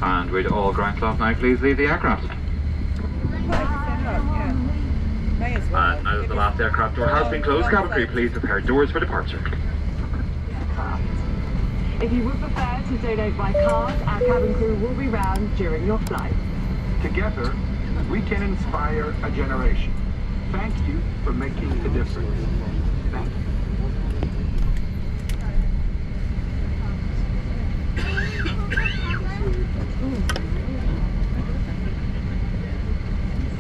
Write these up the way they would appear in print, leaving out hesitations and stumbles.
And with all ground staff now, please leave the aircraft. And now that the last aircraft door has been closed, cabin crew, please prepare doors for departure. If you would prefer to donate by card, our cabin crew will be round during your flight. Together, we can inspire a generation. Thank you for making a difference. Thank you.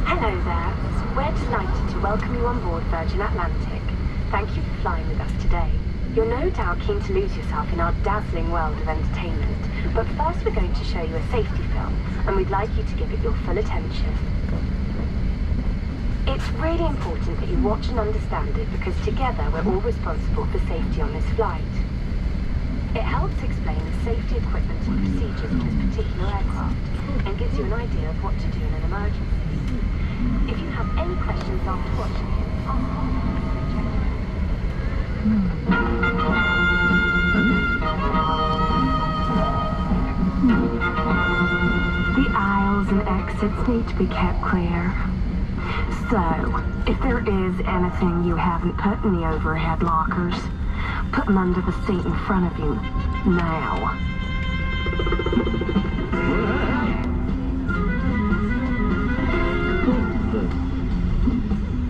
Hello there. We're delighted to welcome you on board Virgin Atlantic. Thank you for flying with us today. You're no doubt keen to lose yourself in our dazzling world of entertainment, but first we're going to show you a safety film, and we'd like you to give it your full attention. It's really important that you watch and understand it, because together we're all responsible for safety on this flight. It helps explain the safety equipment and procedures of this particular aircraft, and gives you an idea of what to do in an emergency. If you have any questions after watching it, the aisles and exits need to be kept clear. So, if there is anything you haven't put in the overhead lockers, put them under the seat in front of you, now.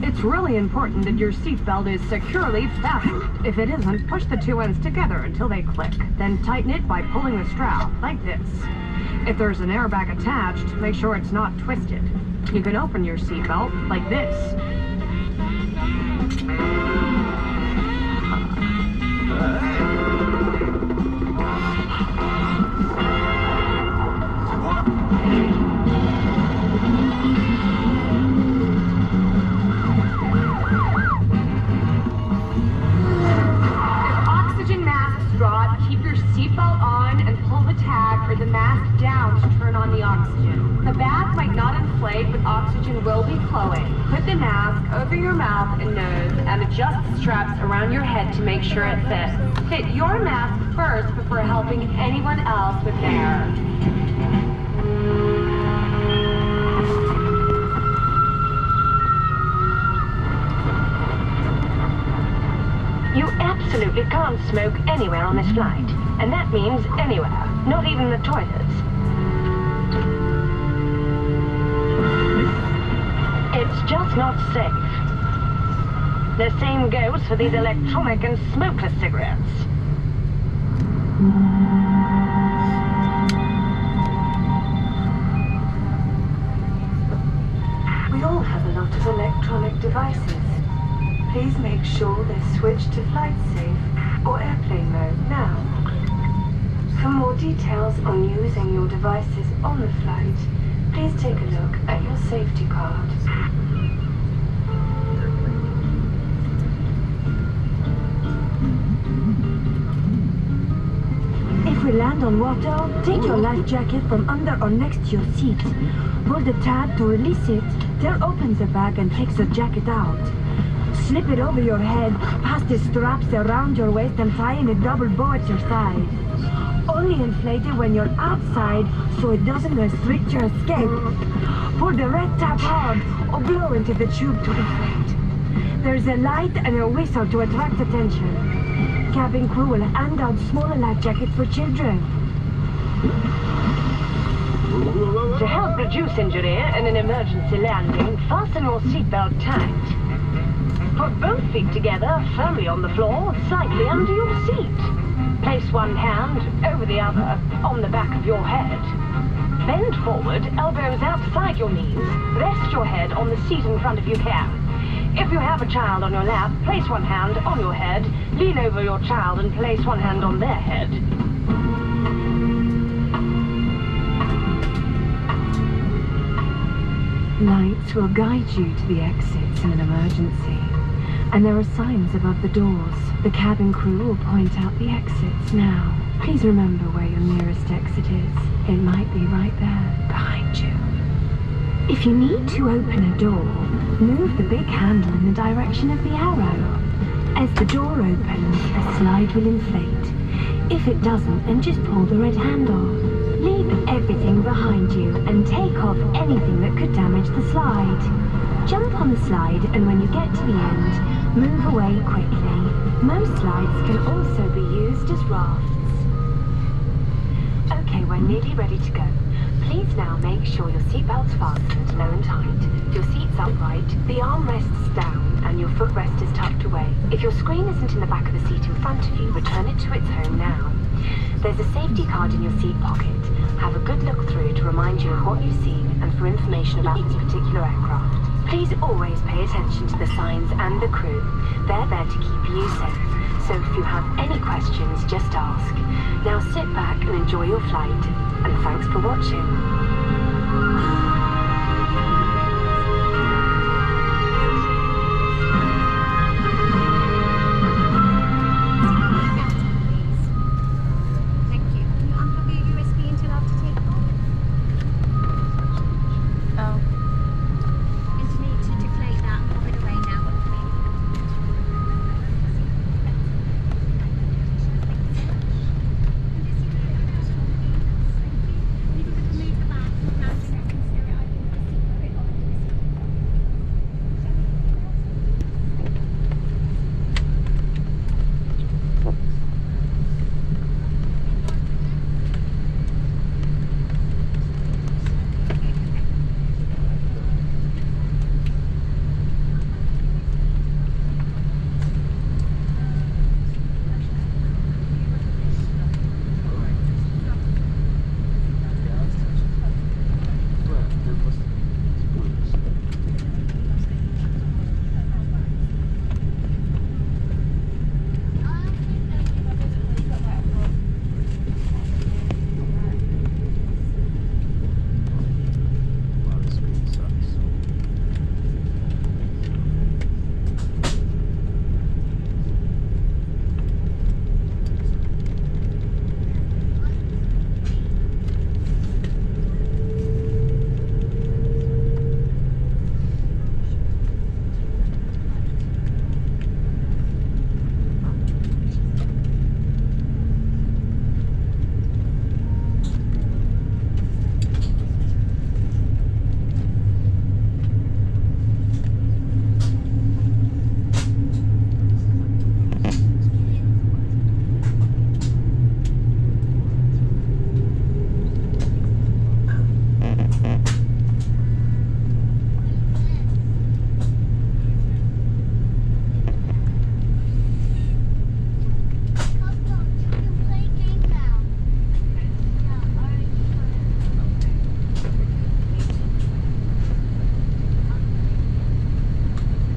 It's really important that your seatbelt is securely fastened. If it isn't, push the two ends together until they click. Then tighten it by pulling the strap, like this. If there's an airbag attached, make sure it's not twisted. You can open your seatbelt like this. Seatbelt on and pull the tag or the mask down to turn on the oxygen. The bag might not inflate, but oxygen will be flowing. Put the mask over your mouth and nose and adjust the straps around your head to make sure it fits. Fit your mask first before helping anyone else with theirs. You absolutely can't smoke anywhere on this flight. And that means anywhere, not even the toilets. It's just not safe. The same goes for these electronic and smokeless cigarettes. We all have a lot of electronic devices. Please make sure they're switched to flight safe or airplane mode now. For more details on using your devices on the flight, please take a look at your safety card. If we land on water, take your life jacket from under or next to your seat. Pull the tab to release it, then opens the bag and takes the jacket out. Slip it over your head, pass the straps around your waist and tie in a double bow at your side. Only inflate it when you're outside so it doesn't restrict your escape. Pull the red tab hard or blow into the tube to inflate. There's a light and a whistle to attract attention. Cabin crew will hand out smaller life jackets for children. To help reduce injury in an emergency landing, fasten your seatbelt tight. Put both feet together firmly on the floor, slightly under your seat. Place one hand over the other on the back of your head. Bend forward, elbows outside your knees. Rest your head on the seat in front of you can. If you have a child on your lap, place one hand on your head, lean over your child and place one hand on their head. Lights will guide you to the exits in an emergency. And there are signs above the doors. The cabin crew will point out the exits now. Please remember where your nearest exit is. It might be right there, behind you. If you need to open a door, move the big handle in the direction of the arrow. As the door opens, a slide will inflate. If it doesn't, then just pull the red handle. Leave everything behind you and take off anything that could damage the slide. Jump on the slide, and when you get to the end, move away quickly. Most slides can also be used as rafts. Okay, we're nearly ready to go. Please now make sure your seatbelt's fastened low and tight, your seat's upright, the armrest's down, and your footrest is tucked away. If your screen isn't in the back of the seat in front of you, return it to its home now. There's a safety card in your seat pocket. Have a good look through to remind you of what you've seen and for information about this particular aircraft. Please always pay attention to the signs and the crew. They're there to keep you safe. So if you have any questions, just ask. Now sit back and enjoy your flight. And thanks for watching.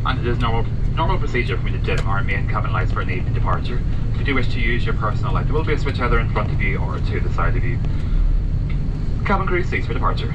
And it is normal procedure for me to dim our main cabin lights for an evening departure. If you do wish to use your personal light, there will be a switch either in front of you or to the side of you. Cabin crew, cease for departure.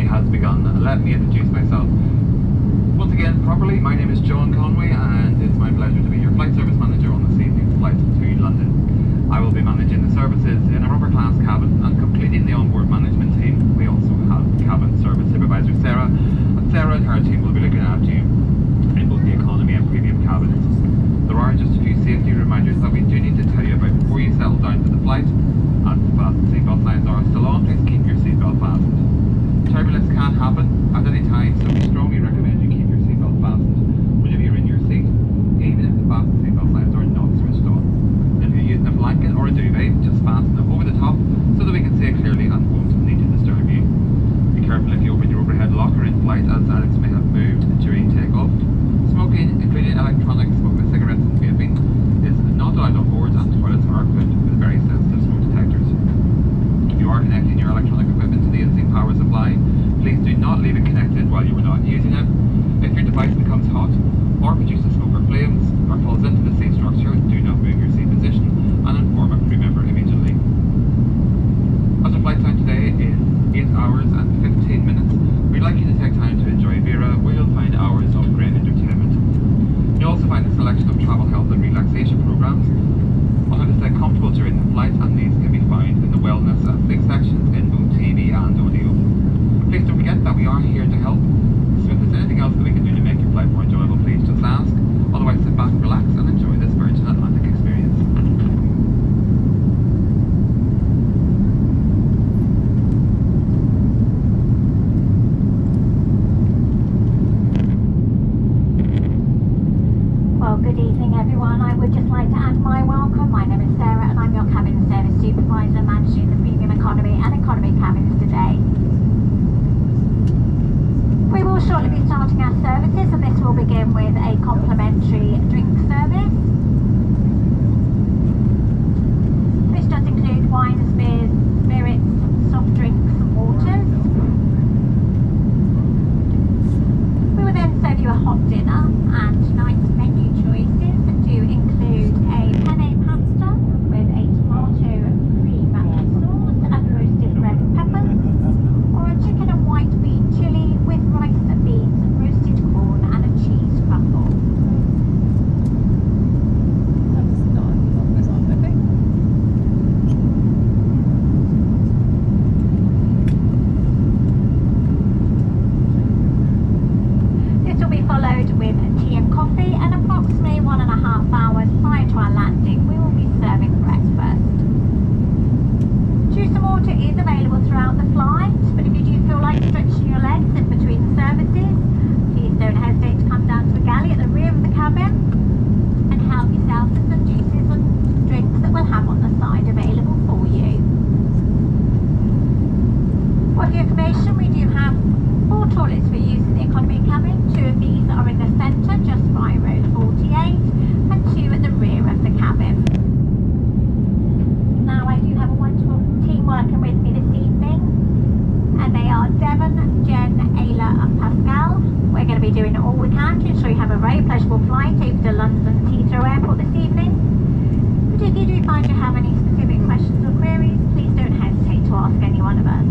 journey has begun. Let me introduce myself. Once again, properly, my name is John Conway, and it's my pleasure to be your flight service manager on this evening's flight to London. I will be managing the services in a rubber class cabin and completing the onboard management team. We also have cabin service supervisor Sarah, and Sarah and her team will be looking after you in both the economy and premium cabins. There are just a few safety reminders that we do need to tell you about before you settle down to the flight. As the fasten seatbelt signs are still on, please keep your seatbelt fastened. Turbulence can happen at any time, so we strongly recommend you keep your seatbelt fastened whenever you're in your seat, even if the fasten seatbelt signs are not switched on. If you're using a blanket or a duvet, just fasten them over the top so that we can see it clearly and won't need to disturb you. Be careful if you open your overhead locker in flight, as addicts may have moved during takeoff. Smoking, including electronic smokeless cigarettes and vaping, is not allowed on board, and toilets are equipped with very sensitive smoke detectors. If you are connecting your electronic equipment to the in-seat power supply, please do not leave it connected while you are not using it. If your device becomes hot or produces smoke or flames or falls into the seat structure, do not move your seat position and inform a crew member immediately. As our flight time today is 8 hours and 15 minutes, we'd like you to take time to enjoy VIR130, where you'll find hours of great entertainment. You'll also find a selection of travel health and relaxation programs on how to stay comfortable during the flight, and these can be found in the wellness and sleep sections in both TV and audio. Please don't forget that we are here to help, so if there's anything else that we can do to make your flight more enjoyable, please just ask. Otherwise, sit back, relax and enjoy this Virgin Atlantic experience. Well, good evening everyone. I would just like to add my welcome. My name is Sarah and I'm your cabin service supervisor managing the premium economy and economy cabins today. We will shortly be starting our services, and this will begin with a complimentary drink service. This does include wines, beers, spirits, soft drinks and waters. We will then serve you a hot dinner, and tonight's menu choices do include a penne pasta with a tomato cream sauce and roasted red peppers, or a chicken and white bean chili with rice and beans, roasted corn and a cheese crumble. This will be followed with tea and coffee, and approximately 1.5 hours prior to our landing we will be serving breakfast. Juice and water is available throughout the flight, but if you do feel like stretching your legs in between services, please don't hesitate to come down to the galley at the rear of the cabin and help yourself with some juices and drinks that we'll have on the side available for you. For your information, we do have 4 toilets for use in the economy cabin. 2 of these are in the centre, just by row 48, and 2 at the rear of the cabin. Now I do have a wonderful team working with me this evening, and they are Devon, Jen, Ayla and Pascal. We're going to be doing all we can to ensure you have a very pleasurable flight over to London's Heathrow Airport this evening. But if you do find you have any specific questions or queries, please don't hesitate to ask any one of us.